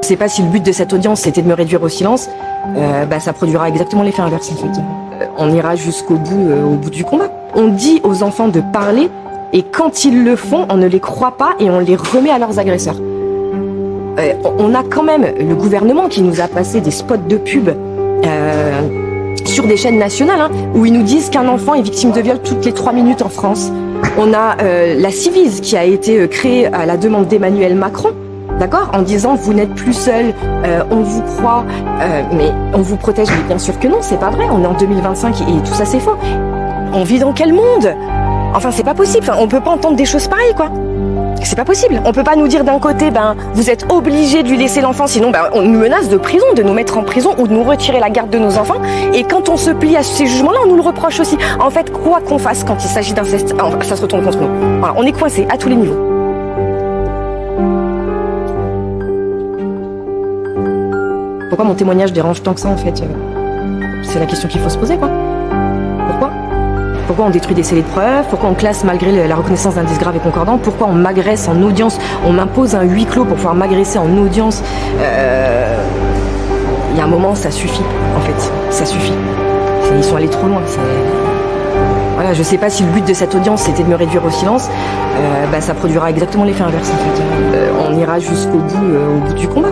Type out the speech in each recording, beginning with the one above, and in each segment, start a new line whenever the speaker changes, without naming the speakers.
sais pas si le but de cette audience c'était de me réduire au silence, ça produira exactement l'effet inverse en fait. On ira jusqu'au bout, au bout du combat. On dit aux enfants de parler et quand ils le font, on ne les croit pas et on les remet à leurs agresseurs. On a quand même le gouvernement qui nous a passé des spots de pub sur des chaînes nationales où ils nous disent qu'un enfant est victime de viol toutes les 3 minutes en France. On a la Civis qui a été créée à la demande d'Emmanuel Macron, d'accord, en disant vous n'êtes plus seul, on vous croit, mais on vous protège. Mais bien sûr que non, c'est pas vrai. On est en 2025 et tout ça c'est faux. On vit dans quel monde? Enfin, c'est pas possible. Enfin, on peut pas entendre des choses pareilles, quoi. C'est pas possible. On peut pas nous dire d'un côté, vous êtes obligés de lui laisser l'enfant, sinon, on nous menace de prison, de nous mettre en prison ou de nous retirer la garde de nos enfants. Et quand on se plie à ces jugements-là, on nous le reproche aussi. En fait, quoi qu'on fasse quand il s'agit d'inceste, ça se retourne contre nous. Voilà, on est coincé à tous les niveaux. Pourquoi mon témoignage dérange tant que ça, en fait? C'est la question qu'il faut se poser, quoi. Pourquoi? Pourquoi on détruit des scellés de preuves? Pourquoi on classe malgré la reconnaissance d'indices graves et concordants? Pourquoi on m'agresse en audience? On m'impose un huis clos pour pouvoir m'agresser en audience? Il y a un moment, ça suffit, en fait. Ça suffit. Ils sont allés trop loin. Voilà, je sais pas si le but de cette audience c'était de me réduire au silence. Ça produira exactement l'effet inverse, en fait. On ira jusqu'au bout, au bout du combat.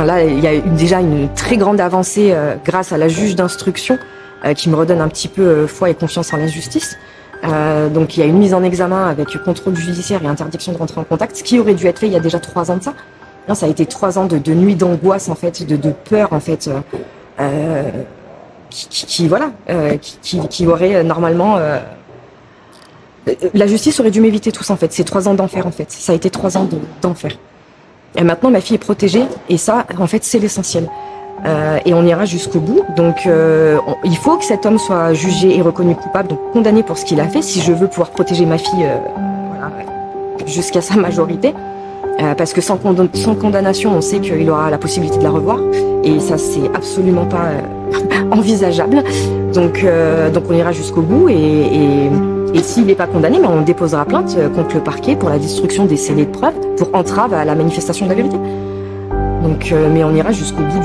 Là, il y a déjà une très grande avancée grâce à la juge d'instruction qui me redonne un petit peu foi et confiance en la justice. Donc il y a une mise en examen avec contrôle judiciaire et interdiction de rentrer en contact, ce qui aurait dû être fait il y a déjà 3 ans de ça. Non, ça a été 3 ans de nuit d'angoisse en fait, de peur en fait, qui aurait normalement. La justice aurait dû m'éviter tout ça en fait. C'est 3 ans d'enfer en fait. Ça a été 3 ans d'enfer. Et maintenant ma fille est protégée et ça en fait c'est l'essentiel. Et on ira jusqu'au bout. Donc il faut que cet homme soit jugé et reconnu coupable, donc condamné pour ce qu'il a fait, si je veux pouvoir protéger ma fille jusqu'à sa majorité. Parce que sans condamnation, on sait qu'il aura la possibilité de la revoir. Et ça, c'est absolument pas envisageable. Donc on ira jusqu'au bout. Et s'il n'est pas condamné, on déposera plainte contre le parquet pour la destruction des scellés de preuves, pour entrave à la manifestation de la vérité. Donc, mais on ira jusqu'au bout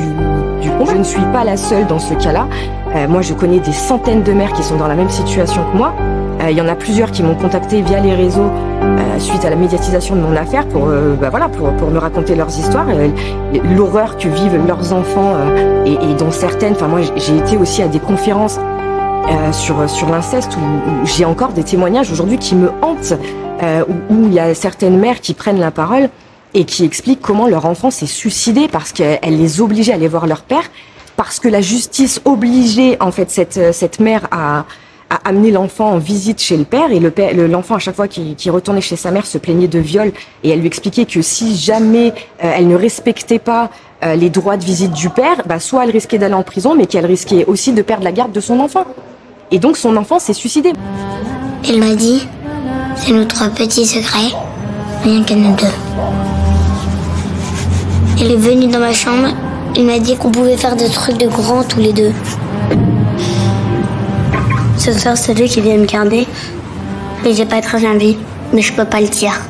du combat. Je ne suis pas la seule dans ce cas-là. Moi, je connais des centaines de mères qui sont dans la même situation que moi. Il y en a plusieurs qui m'ont contacté via les réseaux suite à la médiatisation de mon affaire pour me raconter leurs histoires, l'horreur que vivent leurs enfants et dont certaines. Enfin, moi, j'ai été aussi à des conférences sur l'inceste où j'ai encore des témoignages aujourd'hui qui me hantent, où il y a certaines mères qui prennent la parole et qui expliquent comment leur enfant s'est suicidé parce qu'elle les obligeait à aller voir leur père, parce que la justice obligeait en fait cette mère à amener l'enfant en visite chez le père, et l'enfant à chaque fois qu'il retournait chez sa mère se plaignait de viol, et elle lui expliquait que si jamais elle ne respectait pas les droits de visite du père, soit elle risquait d'aller en prison, mais qu'elle risquait aussi de perdre la garde de son enfant. Et donc son enfant s'est suicidé.
Elle m'a dit, c'est nos 3 petits secrets, rien qu'à nous 2. Elle est venue dans ma chambre, elle m'a dit qu'on pouvait faire des trucs de grands tous les 2. Ce soir, c'est lui qui vient me garder. Et j'ai pas très envie, mais je peux pas le dire.